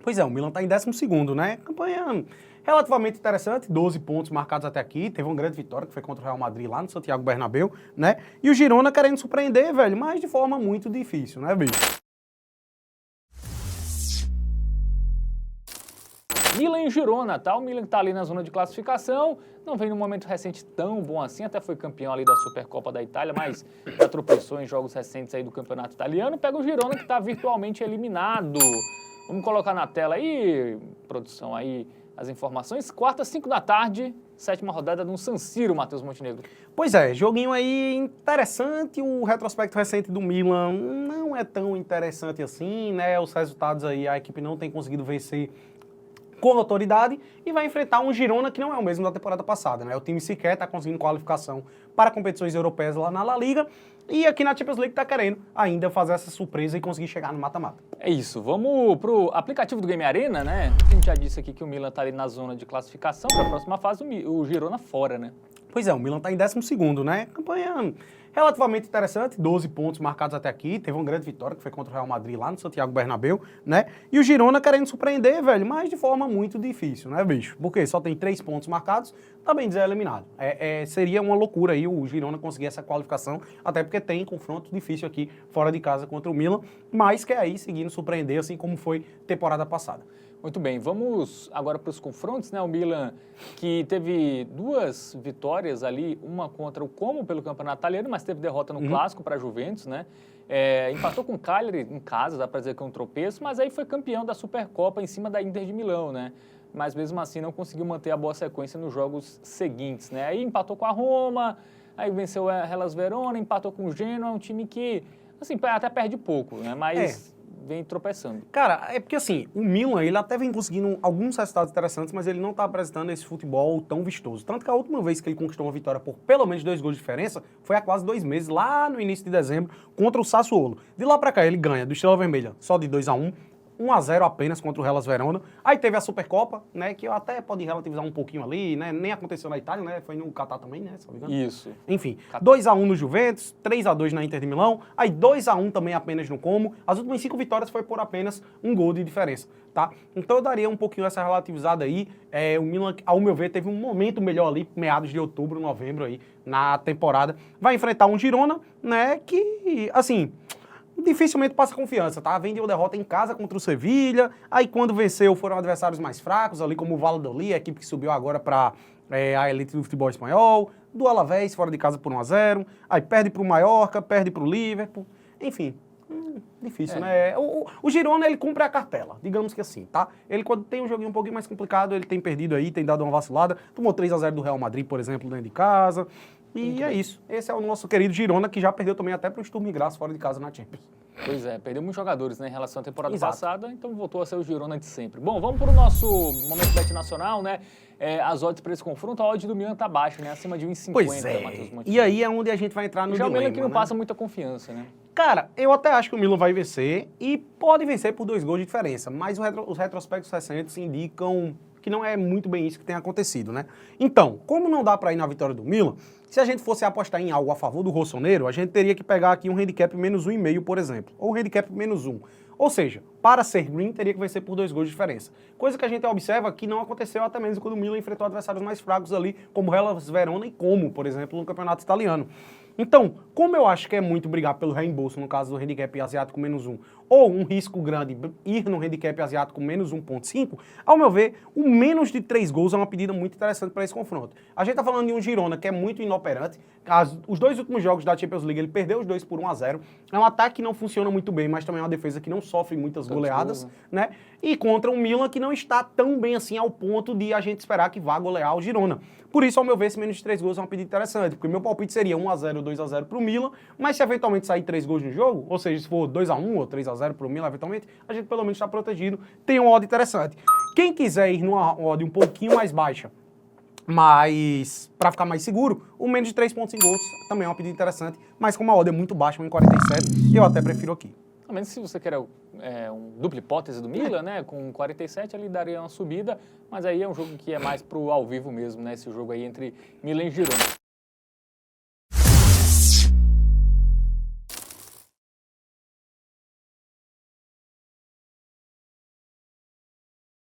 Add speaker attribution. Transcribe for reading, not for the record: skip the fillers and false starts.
Speaker 1: Pois é, o Milan está em 12º, né? Campanha relativamente interessante, 12 pontos marcados até aqui, teve uma grande vitória que foi contra o Real Madrid lá no Santiago Bernabéu, né? E o Girona querendo surpreender, velho, mas de forma muito difícil, né, bicho?
Speaker 2: Milan e Girona, tá? O Milan que tá ali na zona de classificação, não vem num momento recente tão bom assim, até foi campeão ali da Supercopa da Itália, mas já tropeçou em jogos recentes aí do Campeonato Italiano. Pega o Girona que tá virtualmente eliminado. Vamos colocar na tela aí, produção, aí as informações. Quarta, 5 da tarde, 7ª rodada no San Siro, Matheus Montenegro.
Speaker 1: Pois é, joguinho aí interessante, o retrospecto recente do Milan não é tão interessante assim, né? Os resultados aí, a equipe não tem conseguido vencer com autoridade e vai enfrentar um Girona que não é o mesmo da temporada passada, né? O time sequer está conseguindo qualificação para competições europeias lá na La Liga e aqui na Champions League está querendo ainda fazer essa surpresa e conseguir chegar no mata-mata.
Speaker 2: É isso, vamos pro aplicativo do Game Arena, né? A gente já disse aqui que o Milan tá ali na zona de classificação para a próxima fase, o Girona fora, né?
Speaker 1: Pois é, o Milan está em 12º, né? Campanha relativamente interessante, 12 pontos marcados até aqui, teve uma grande vitória que foi contra o Real Madrid lá no Santiago Bernabéu, né? E o Girona querendo surpreender, velho, mas de forma muito difícil, né, bicho? Porque só tem 3 pontos marcados, tá bem dizer eliminado. Seria uma loucura aí o Girona conseguir essa qualificação, até porque tem confronto difícil aqui fora de casa contra o Milan, mas quer aí seguindo surpreender, assim como foi temporada passada.
Speaker 2: Muito bem, vamos agora para os confrontos, né? O Milan que teve 2 vitórias ali, uma contra o Como pelo Campeonato Italiano, mas teve derrota no Clássico para a Juventus, né? Empatou com o Cagliari em casa, dá para dizer que é um tropeço, mas aí foi campeão da Supercopa em cima da Inter de Milão, né? Mas mesmo assim não conseguiu manter a boa sequência nos jogos seguintes, né? Aí empatou com a Roma, aí venceu a Hellas Verona, empatou com o Genoa, um time que, assim, até perde pouco, né? Mas vem tropeçando.
Speaker 1: Cara, é porque assim, o Milan, ele até vem conseguindo alguns resultados interessantes, mas ele não tá apresentando esse futebol tão vistoso. Tanto que a última vez que ele conquistou uma vitória por pelo menos 2 gols de diferença foi há quase 2 meses, lá no início de dezembro, contra o Sassuolo. De lá pra cá, ele ganha do Estrela Vermelha só de 2-1, 1-0 apenas contra o Hellas Verona. Aí teve a Supercopa, né, que eu até pode relativizar um pouquinho ali, né, nem aconteceu na Itália, né, foi no Catar também, né, se não me engano.
Speaker 2: Isso.
Speaker 1: Enfim, 2-1 no Juventus, 3-2 na Inter de Milão, aí 2-1 também apenas no Como. As últimas 5 vitórias foi por apenas 1 gol de diferença, tá? Então eu daria um pouquinho essa relativizada aí. O Milan, ao meu ver, teve um momento melhor ali, meados de outubro, novembro aí, na temporada. Vai enfrentar um Girona, né, que, assim, dificilmente passa confiança, tá? Vem de uma derrota em casa contra o Sevilha, aí quando venceu foram adversários mais fracos, ali como o Valladolid, a equipe que subiu agora para a elite do futebol espanhol, do Alavés fora de casa por 1-0, aí perde para o Mallorca, perde para o Liverpool, enfim, difícil, né? O Girona, ele cumpre a cartela, digamos que assim, tá? Ele quando tem um joguinho um pouquinho mais complicado, ele tem perdido aí, tem dado uma vacilada, tomou 3-0 do Real Madrid, por exemplo, dentro de casa. E é isso. Esse é o nosso querido Girona, que já perdeu também até para o Sturm Graz fora de casa na Champions.
Speaker 2: Pois é, perdeu muitos jogadores, né, em relação à temporada passada, então voltou a ser o Girona de sempre. Bom, vamos para o nosso Momento Bet Nacional, né? As odds para esse confronto, a odd do Milan tá baixa, né? Acima de 1,50,
Speaker 1: Pois é.
Speaker 2: Matheus Montenegro.
Speaker 1: E aí é onde a gente vai entrar no
Speaker 2: Já
Speaker 1: dilema,
Speaker 2: o Milan que não
Speaker 1: né?
Speaker 2: passa muita confiança, né?
Speaker 1: Cara, eu até acho que o Milan vai vencer e pode vencer por 2 gols de diferença, mas os retrospectos recentes indicam que não é muito bem isso que tem acontecido, né? Então, como não dá para ir na vitória do Milan, se a gente fosse apostar em algo a favor do Rossonero, a gente teria que pegar aqui um handicap menos 1,5, por exemplo, ou um handicap menos 1. Ou seja, para ser green, teria que vencer por 2 gols de diferença. Coisa que a gente observa que não aconteceu até mesmo quando o Milan enfrentou adversários mais fracos ali, como Hellas Verona e Como, por exemplo, no campeonato italiano. Então, como eu acho que é muito brigar pelo reembolso, no caso do handicap asiático menos 1, ou um risco grande ir no handicap asiático menos 1,5, ao meu ver, o menos de 3 gols é uma pedida muito interessante para esse confronto. A gente está falando de um Girona que é muito inoperante. Os 2 últimos jogos da Champions League, ele perdeu os 2 por 1-0. É um ataque que não funciona muito bem, mas também é uma defesa que não sofre muitas goleadas, né? E contra um Milan que não está tão bem assim ao ponto de a gente esperar que vá golear o Girona. Por isso, ao meu ver, esse menos de 3 gols é uma pedida interessante, porque meu palpite seria 1-0 ou 2-0 para o Milan, mas se eventualmente sair 3 gols no jogo, ou seja, se for 2-1 ou 3-0 para o Milan, eventualmente, a gente pelo menos está protegido, tem uma odd interessante. Quem quiser ir numa odd um pouquinho mais baixa, mas para ficar mais seguro, o menos de 3,5 gols também é uma pedida interessante, mas como a odd é muito baixa, 1,47, eu até prefiro aqui.
Speaker 2: A menos se você quer um dupla hipótese do Milan, né? Com 47 ali daria uma subida, mas aí é um jogo que é mais pro ao vivo mesmo, né? Esse jogo aí entre Milan e Girona.